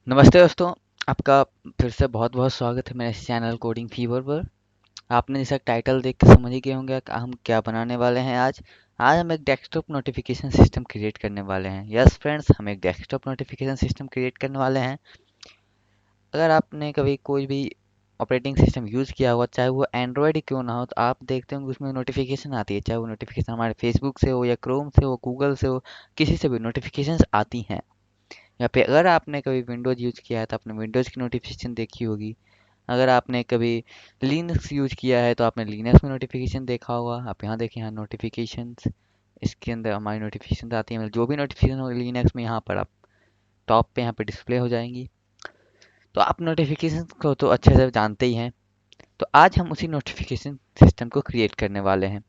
नमस्ते दोस्तों। आपका फिर से बहुत बहुत स्वागत है मेरे इस चैनल कोडिंग फीवर पर। आपने जैसा टाइटल देख के समझ ही गए होंगे कि हम क्या बनाने वाले हैं आज हम एक डेस्कटॉप नोटिफिकेशन सिस्टम क्रिएट करने वाले हैं। यस फ्रेंड्स, हम एक डेस्कटॉप नोटिफिकेशन सिस्टम क्रिएट करने वाले हैं। अगर आपने कभी कोई भी ऑपरेटिंग सिस्टम यूज़ किया होगा, चाहे वो एंड्रॉयड ही क्यों ना हो, तो आप देखते होंगे उसमें नोटिफिकेशन आती है। चाहे वो नोटिफिकेशन हमारे फेसबुक से हो या क्रोम से हो, गूगल से हो, किसी से भी नोटिफिकेशंस आती हैं। या फिर अगर आपने कभी विंडोज़ यूज़ किया है तो आपने विंडोज़ की नोटिफिकेशन देखी होगी। अगर आपने कभी लिनक्स यूज़ किया है तो आपने लिनक्स में नोटिफिकेशन देखा होगा। आप यहाँ देखें, यहाँ नोटिफिकेशंस, इसके अंदर हमारी नोटिफिकेशन आती है। मतलब जो भी नोटिफिकेशन होगी लिनक्स में, यहाँ पर आप टॉप पे यहाँ पे डिस्प्ले हो जाएंगी। तो आप नोटिफिकेशन को तो अच्छे से जानते ही हैं। तो आज हम उसी नोटिफिकेशन सिस्टम को क्रिएट करने वाले हैं।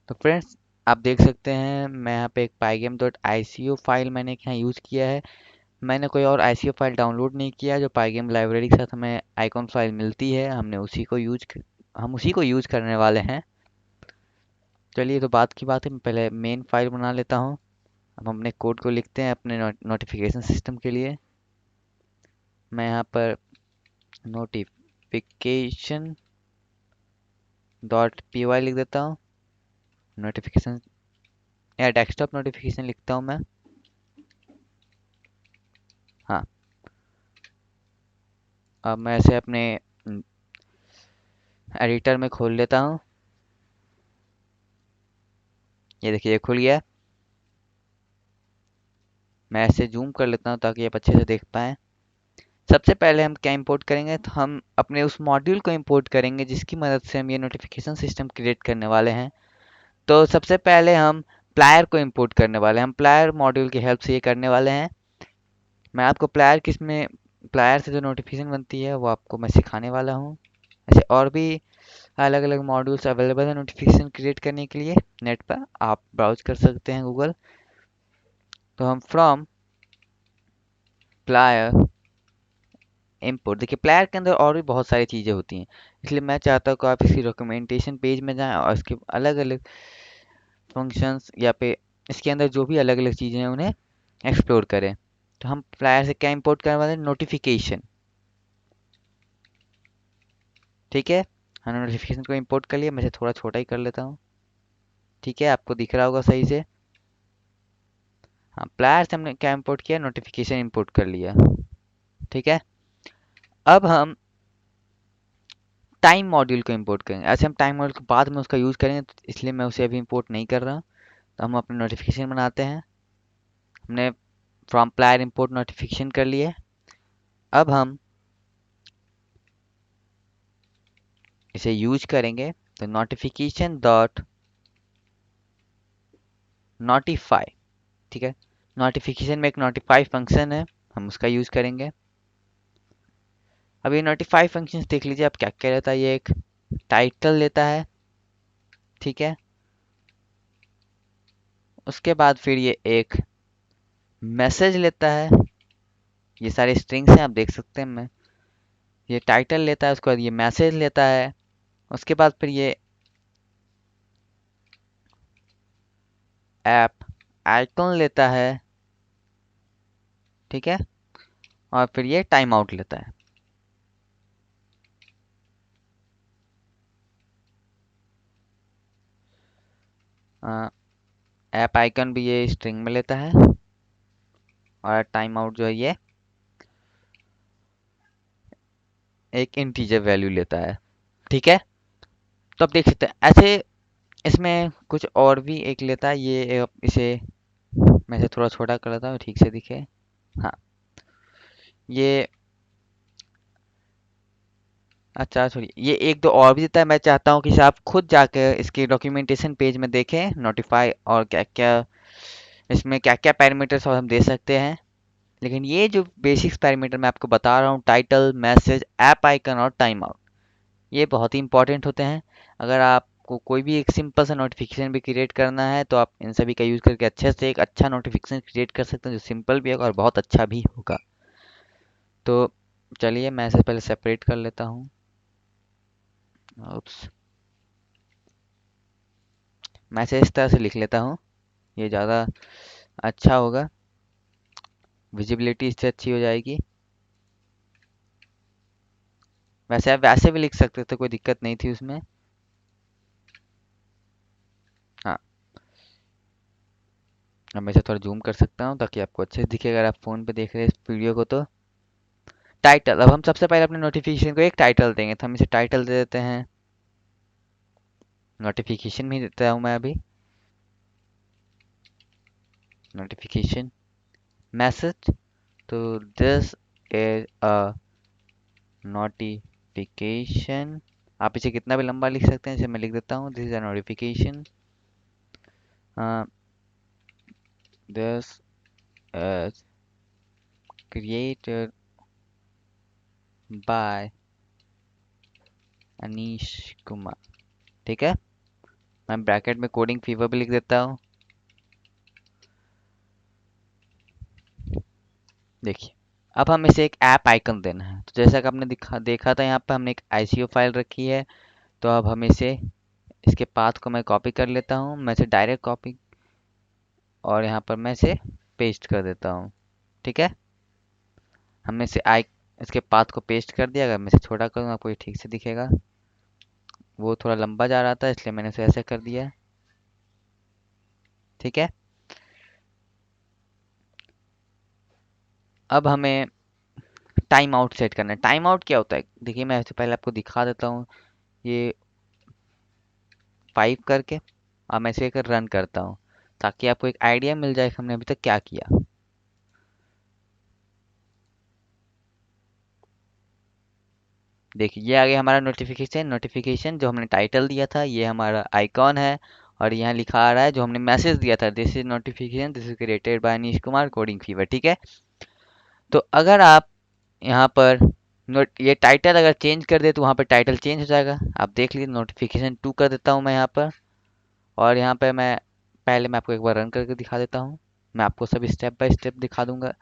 तो फ्रेंड्स, आप देख सकते हैं मैं यहाँ पे एक pygame.ico फाइल मैंने यहाँ यूज़ किया है। मैंने कोई और आईसीओ फाइल डाउनलोड नहीं किया। जो पाईगेम लाइब्रेरी के साथ हमें आइकॉन फाइल मिलती है, हम उसी को यूज करने वाले हैं। चलिए, तो बात की बात है, मैं पहले मेन फाइल बना लेता हूँ। अब हम अपने कोड को लिखते हैं अपने नोटिफिकेशन सिस्टम के लिए। मैं यहाँ पर नोटिफिकेशन डॉट पी वाई लिख देता हूँ। नोटिफिकेशन या डेस्कटॉप नोटिफिकेशन लिखता हूँ मैं। हाँ, अब मैं इसे अपने एडिटर में खोल लेता हूँ। ये देखिए, ये खुल गया। मैं ऐसे जूम कर लेता हूँ ताकि आप अच्छे से देख पाएँ। सबसे पहले हम क्या इंपोर्ट करेंगे, तो हम अपने उस मॉड्यूल को इंपोर्ट करेंगे जिसकी मदद से हम ये नोटिफिकेशन सिस्टम क्रिएट करने वाले हैं। तो सबसे पहले हम प्लायर को इंपोर्ट करने वाले हैं। हम प्लायर मॉड्यूल की हेल्प से ये करने वाले हैं। मैं आपको प्लायर से जो नोटिफिकेशन बनती है वो आपको मैं सिखाने वाला हूँ। ऐसे और भी अलग अलग मॉड्यूल्स अवेलेबल है नोटिफिकेशन क्रिएट करने के लिए। नेट पर आप ब्राउज कर सकते हैं, गूगल। तो हम फ्रॉम प्लायर इंपोर्ट, देखिए प्लेयर के अंदर और भी बहुत सारी चीज़ें होती हैं, इसलिए मैं चाहता हूँ कि आप इसकी डॉक्यूमेंटेशन पेज में जाएं और इसके अलग अलग फंक्शंस या पे इसके अंदर जो भी अलग अलग चीज़ें हैं उन्हें एक्सप्लोर करें। तो हम प्लेयर से क्या इंपोर्ट करने वाले हैं, नोटिफिकेशन। ठीक है, हमने नोटिफिकेशन को इंपोर्ट कर लिया। मैं इसे थोड़ा छोटा ही कर लेता हूँ। ठीक है, आपको दिख रहा होगा सही से। हाँ, प्लेयर से हमने क्या इंपोर्ट किया, नोटिफिकेशन इंपोर्ट कर लिया। ठीक है, अब हम टाइम मॉड्यूल को इंपोर्ट करेंगे। ऐसे हम टाइम मॉड्यूल के बाद में उसका यूज़ करेंगे, तो इसलिए मैं उसे अभी इंपोर्ट नहीं कर रहा। तो हम अपने नोटिफिकेशन बनाते हैं। हमने फ्रॉम प्लायर इंपोर्ट नोटिफिकेशन कर लिए। अब हम इसे यूज करेंगे, तो नोटिफिकेशन डॉट नोटिफाई। ठीक है, नोटिफिकेशन में एक नोटिफाई फंक्शन है, हम उसका यूज करेंगे। अब ये नोटिफाई फंक्शन देख लीजिए आप क्या क्या लेता है। ये एक टाइटल लेता है, ठीक है। उसके बाद फिर ये एक मैसेज लेता है। ये सारे स्ट्रिंग्स हैं, आप देख सकते हैं। मैं ये टाइटल लेता है, उसके बाद ये मैसेज लेता है। उसके बाद फिर ये ऐप आइकन लेता है, ठीक है। और फिर ये टाइम आउट लेता है। ऐप आइकन भी ये स्ट्रिंग में लेता है, और टाइम आउट जो है ये एक इंटीजर वैल्यू लेता है, ठीक है। तो आप देख सकते हैं ऐसे इसमें कुछ और भी एक लेता है। इसे मैं इसे थोड़ा छोटा कर लेता हूँ, ठीक से दिखे। हाँ, ये अच्छा छोड़िए, ये एक दो और भी देता है। मैं चाहता हूँ कि आप खुद जाकर इसके डॉक्यूमेंटेशन पेज में देखें नोटिफाई और क्या क्या इसमें क्या क्या पैरामीटर्स और हम दे सकते हैं। लेकिन ये जो बेसिक्स पैरामीटर मैं आपको बता रहा हूँ, टाइटल, मैसेज, ऐप आइकन और टाइम आउट, ये बहुत ही इंपॉर्टेंट होते हैं। अगर आपको कोई भी एक सिंपल सा नोटिफिकेशन भी क्रिएट करना है, तो आप इन सभी का यूज़ करके अच्छे से एक अच्छा नोटिफिकेशन क्रिएट कर सकते हैं, जो सिंपल भी होगा और बहुत अच्छा भी होगा। तो चलिए, मैं इसे पहले सेपरेट कर लेता हूँ। उप्स, मैं इसे इस तरह से लिख लेता हूँ, ये ज़्यादा अच्छा होगा, विजिबिलिटी इससे अच्छी हो जाएगी। वैसे आप वैसे भी लिख सकते थे, कोई दिक्कत नहीं थी उसमें। हाँ, अब मैं इसे थोड़ा जूम कर सकता हूँ ताकि आपको अच्छे से दिखे अगर आप फ़ोन पे देख रहे हैं इस वीडियो को तो। टाइटल, अब हम सबसे पहले अपने नोटिफिकेशन को एक टाइटल देंगे, तो हम इसे टाइटल दे देते हैं। नोटिफिकेशन भी देता हूँ मैं अभी। नोटिफिकेशन मैसेज, तो दिस इज अ नोटिफिकेशन। आप इसे कितना भी लंबा लिख सकते हैं, जैसे मैं लिख देता हूँ, this is a notification, this is created by Anish Kumar. ठीक है, मैं ब्रैकेट में कोडिंग फीवर भी लिख देता हूँ। देखिए, अब हम इसे एक ऐप आइकन देना है, तो जैसा कि आपने देखा था यहाँ पे हमने एक ICO फाइल रखी है। तो अब हम इसे, इसके पाथ को मैं कॉपी कर लेता हूँ, मैं इसे डायरेक्ट कॉपी और यहाँ पर मैं इसे पेस्ट कर देता हूँ। ठीक है, हमने इसे इसके पाथ को पेस्ट कर दिया। अगर मैं इसे छोटा करूँ आपको ये ठीक से दिखेगा। वो थोड़ा लंबा जा रहा था इसलिए मैंने इसे ऐसे कर दिया। ठीक है, अब हमें टाइम आउट सेट करना है। टाइम आउट क्या होता है, देखिए मैं इससे पहले आपको दिखा देता हूँ। ये 5 करके, अब मैं इसे कर रन करता हूँ ताकि आपको एक आइडिया मिल जाए कि हमने अभी तक क्या किया। देखिए ये आ गया हमारा नोटिफिकेशन। नोटिफिकेशन जो हमने टाइटल दिया था ये हमारा आइकॉन है, और यहाँ लिखा आ रहा है जो हमने मैसेज दिया था, this is notification, this is created by Anish Kumar coding fever. ठीक है, तो अगर आप यहाँ पर नोट ये टाइटल अगर चेंज कर दे तो वहाँ पर टाइटल चेंज हो जाएगा। आप देख लीजिए, नोटिफिकेशन 2 कर देता हूँ मैं यहाँ पर, और यहाँ पे मैं आपको एक बार रन करके दिखा देता हूँ। मैं आपको सभी स्टेप बाय स्टेप दिखा दूंगा।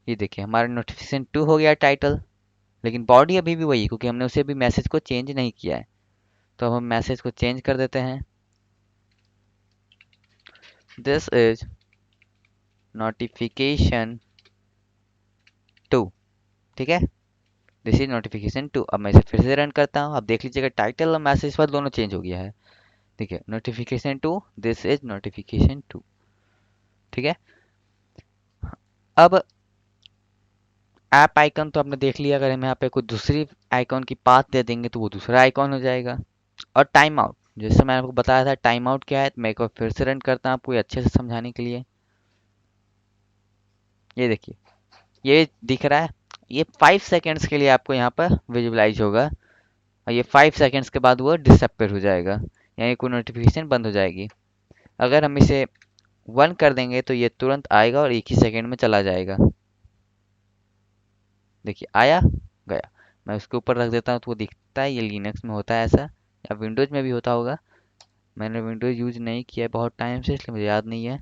ये देखिए हमारा नोटिफिकेशन 2 हो गया टाइटल, लेकिन बॉडी अभी भी वही है क्योंकि हमने उसे भी मैसेज को चेंज नहीं किया है। तो अब हम मैसेज को चेंज कर देते हैं, दिस इज नोटिफिकेशन 2। ठीक है, दिस इज नोटिफिकेशन 2। अब मैं इसे फिर से रन करता हूँ, अब देख लीजिएगा टाइटल और मैसेज पर दोनों चेंज हो गया है। देखिए नोटिफिकेशन 2, दिस इज नोटिफिकेशन 2। ठीक है, अब ऐप आइकन तो आपने देख लिया। अगर हम यहाँ पे कोई दूसरी आइकॉन की पाथ दे देंगे तो वो दूसरा आइकॉन हो जाएगा। और टाइम आउट, जैसे मैंने आपको बताया था टाइम आउट क्या है, तो मैं एक बार फिर से रन करता हूँ आपको ये अच्छे से समझाने के लिए। ये देखिए ये दिख रहा है, ये 5 सेकेंड्स के लिए आपको यहाँ पर विजुअलाइज होगा, और ये 5 सेकेंड्स के बाद वो डिसअपेयर हो जाएगा, यानी कोई नोटिफिकेशन बंद हो जाएगी। अगर हम इसे 1 कर देंगे तो ये तुरंत आएगा और एक ही सेकेंड में चला जाएगा। देखिए आया गया। मैं उसके ऊपर रख देता हूँ तो वो दिखता है। ये लिनक्स में होता है ऐसा, या विंडोज़ में भी होता होगा। मैंने विंडोज़ यूज़ नहीं किया है बहुत टाइम से, इसलिए मुझे याद नहीं है।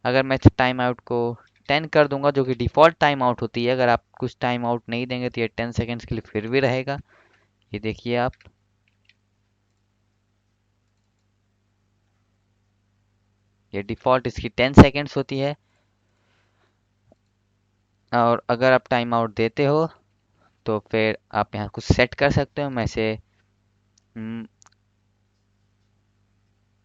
अगर मैं इस टाइम आउट को 10 कर दूंगा, जो कि डिफ़ॉल्ट टाइम आउट होती है, अगर आप कुछ टाइम आउट नहीं देंगे तो ये 10 सेकेंड्स के लिए फिर भी रहेगा। ये देखिए आप, ये डिफ़ॉल्ट इसकी 10 सेकेंड्स होती है। और अगर आप टाइम आउट देते हो तो फिर आप यहाँ कुछ सेट कर सकते हो। हम्म,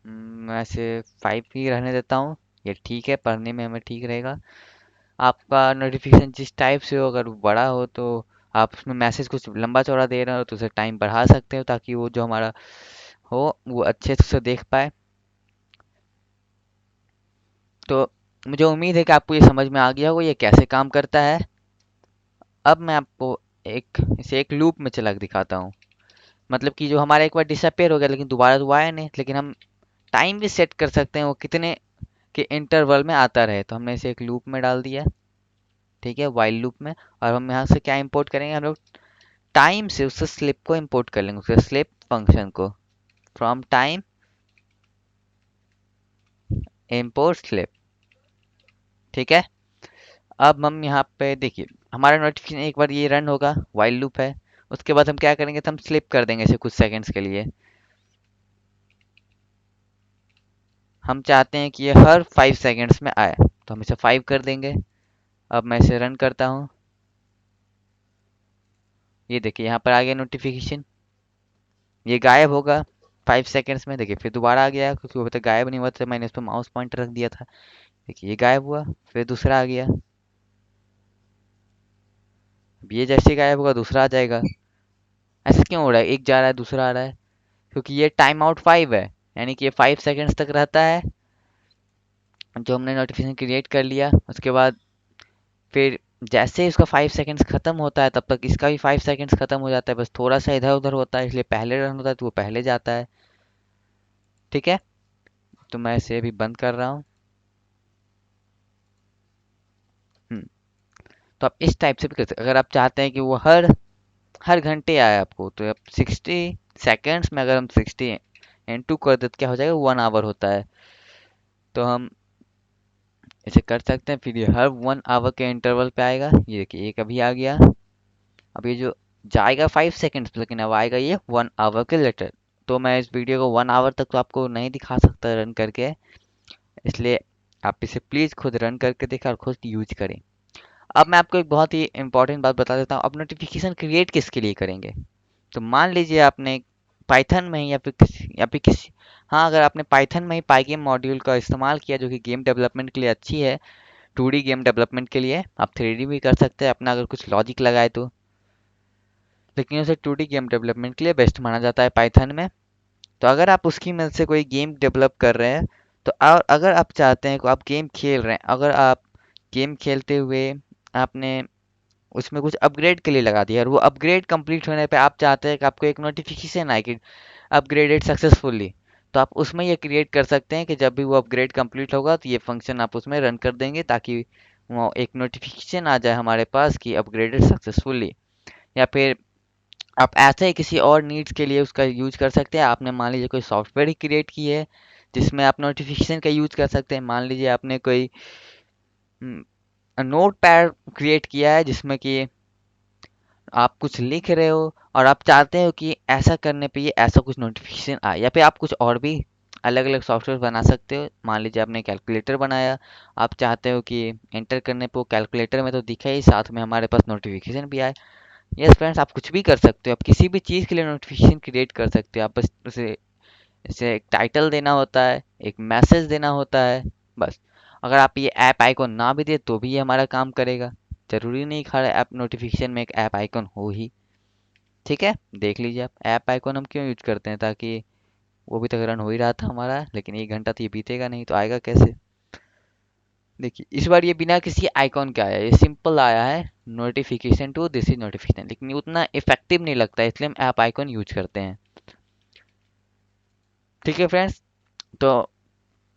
मैं इसे 5 ही रहने देता हूँ। ये ठीक है, पढ़ने में हमें ठीक रहेगा। आपका नोटिफिकेशन जिस टाइप से हो, अगर वो बड़ा हो तो आप उसमें मैसेज कुछ लंबा चौड़ा दे रहे हो तो उसे टाइम बढ़ा सकते हो ताकि वो जो हमारा हो वो अच्छे से उसे देख पाए। तो मुझे उम्मीद है कि आपको ये समझ में आ गया होगा ये कैसे काम करता है। अब मैं आपको इसे एक लूप में चला के दिखाता हूँ। मतलब कि जो हमारा एक बार डिसअपेयर हो गया लेकिन दोबारा तो आया नहीं, लेकिन हम टाइम भी सेट कर सकते हैं वो कितने के इंटरवल में आता रहे। तो हमने इसे एक लूप में डाल दिया, ठीक है, वाइल लूप में। और हम यहाँ से क्या इंपोर्ट करेंगे, हम लोग टाइम से उस स्लिप को इंपोर्ट कर लेंगे, उसके स्लिप फंक्शन को। From time import slip. ठीक है, अब हम यहाँ पे देखिए हमारा नोटिफिकेशन एक बार ये रन होगा, वाइल लूप है। उसके बाद हम क्या करेंगे, तो हम स्लिप कर देंगे इसे कुछ सेकंड्स के लिए। हम चाहते हैं कि ये हर 5 सेकंड्स में आए, तो हम इसे 5 कर देंगे। अब मैं इसे रन करता हूँ। ये देखिए यहाँ पर आ गया नोटिफिकेशन, ये गायब होगा 5 सेकेंड्स में। देखिए फिर दोबारा आ गया, क्योंकि वो अभी तक गायब नहीं हुआ था, मैंने इस पर माउस पॉइंटर रख दिया था। देखिए ये गायब हुआ, फिर दूसरा आ गया। अब ये जैसे ही गायब होगा दूसरा आ जाएगा। ऐसा क्यों हो रहा है, एक जा रहा है दूसरा आ रहा है? क्योंकि ये टाइम आउट 5 है, यानी कि ये 5 सेकेंड्स तक रहता है जो हमने नोटिफिकेशन क्रिएट कर लिया। उसके बाद फिर जैसे ही उसका 5 सेकेंड्स खत्म होता है तब तक इसका भी 5 सेकेंड्स खत्म हो जाता है, बस थोड़ा सा इधर उधर होता है, इसलिए पहले रन होता है तो वो पहले जाता है। ठीक है, तो मैं इसे अभी बंद कर रहा हूँ। हम्म, तो आप इस टाइप से भी कर सकते, अगर आप चाहते हैं कि वो हर हर घंटे आए आपको, तो आप 60 सेकेंड्स में, अगर हम 60 × 2 कर देते क्या हो जाएगा, 1 आवर होता है। तो हम इसे कर सकते हैं, फिर ये हर 1 आवर के इंटरवल पे आएगा। ये देखिए एक अभी आ गया। अब ये जो जाएगा 5 सेकेंड्स, लेकिन अब आएगा ये 1 आवर के लेटर। तो मैं इस वीडियो को 1 आवर तक तो आपको नहीं दिखा सकता रन करके, इसलिए आप इसे प्लीज़ खुद रन करके देखें और खुद यूज करें। अब मैं आपको एक बहुत ही इंपॉर्टेंट बात बता देता हूँ, अब नोटिफिकेशन क्रिएट किसके लिए करेंगे। तो मान लीजिए आपने पाइथन में ही या फिर किसी हाँ, अगर आपने पाइथन में ही पाइगेम मॉड्यूल का इस्तेमाल किया, जो कि गेम डेवलपमेंट के लिए अच्छी है, 2D गेम डेवलपमेंट के लिए। आप 3D भी कर सकते हैं अपना, अगर कुछ लॉजिक लगाए तो, लेकिन उसे 2D गेम डेवलपमेंट के लिए बेस्ट माना जाता है पाइथन में। तो अगर आप उसकी मदद से कोई गेम डेवलप कर रहे हैं, तो और अगर आप चाहते हैं कि आप गेम खेल रहे हैं, अगर आप गेम खेलते हुए आपने उसमें कुछ अपग्रेड के लिए लगा दिया और वो अपग्रेड कंप्लीट होने पे आप चाहते हैं कि आपको एक नोटिफिकेशन आए कि अपग्रेडेड सक्सेसफुली, तो आप उसमें ये क्रिएट कर सकते हैं कि जब भी वो अपग्रेड कंप्लीट होगा तो ये फंक्शन आप उसमें रन कर देंगे, ताकि वो एक नोटिफिकेशन आ जाए हमारे पास कि अपग्रेडेड सक्सेसफुली। या फिर आप ऐसे ही किसी और नीड्स के लिए उसका यूज कर सकते हैं। आपने मान लीजिए कोई सॉफ्टवेयर ही क्रिएट की है जिसमें आप नोटिफिकेशन का यूज कर सकते हैं। मान लीजिए आपने कोई नोट पैड क्रिएट किया है जिसमें कि आप कुछ लिख रहे हो और आप चाहते हो कि ऐसा करने पे ये ऐसा कुछ नोटिफिकेशन आए, या फिर आप कुछ और भी अलग अलग सॉफ्टवेयर बना सकते हो। मान लीजिए आपने कैलकुलेटर बनाया, आप चाहते हो कि एंटर करने पे वो कैलकुलेटर में तो दिखे ही, साथ में हमारे पास नोटिफिकेशन भी आए। यस फ्रेंड्स, आप कुछ भी कर सकते हो, आप किसी भी चीज़ के लिए नोटिफिकेशन क्रिएट कर सकते हो। आप बस उसे इसे एक टाइटल देना होता है, एक मैसेज देना होता है, बस। अगर आप ये ऐप आइकॉन ना भी दे तो भी ये हमारा काम करेगा। जरूरी नहीं हर ऐप नोटिफिकेशन में एक ऐप आइकॉन हो ही। ठीक है, देख लीजिए आप ऐप आइकॉन हम क्यों यूज करते हैं, ताकि वो भी तक रन हो ही रहा था हमारा, लेकिन 1 घंटा तो ये बीतेगा नहीं, तो आएगा कैसे। देखिए इस बार ये बिना किसी आइकॉन के आया, ये सिंपल आया है, notification to this is notification, लेकिन ये उतना इफेक्टिव नहीं लगता है, इसलिए हम ऐप आइकॉन यूज करते हैं। ठीक है फ्रेंड्स, तो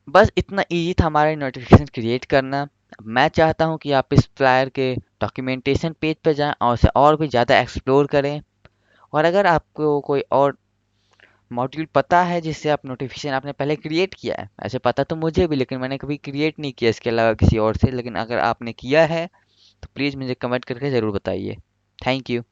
बस इतना इजी था हमारा नोटिफिकेशन क्रिएट करना। मैं चाहता हूँ कि आप इस फ्लायर के डॉक्यूमेंटेशन पेज पर जाएं और उसे और भी ज़्यादा एक्सप्लोर करें। और अगर आपको कोई और मॉड्यूल पता है जिससे आप नोटिफिकेशन आपने पहले क्रिएट किया है, ऐसे पता तो मुझे भी, लेकिन मैंने कभी क्रिएट नहीं किया इसके अलावा किसी और से, लेकिन अगर आपने किया है तो प्लीज़ मुझे कमेंट करके ज़रूर बताइए। Thank you.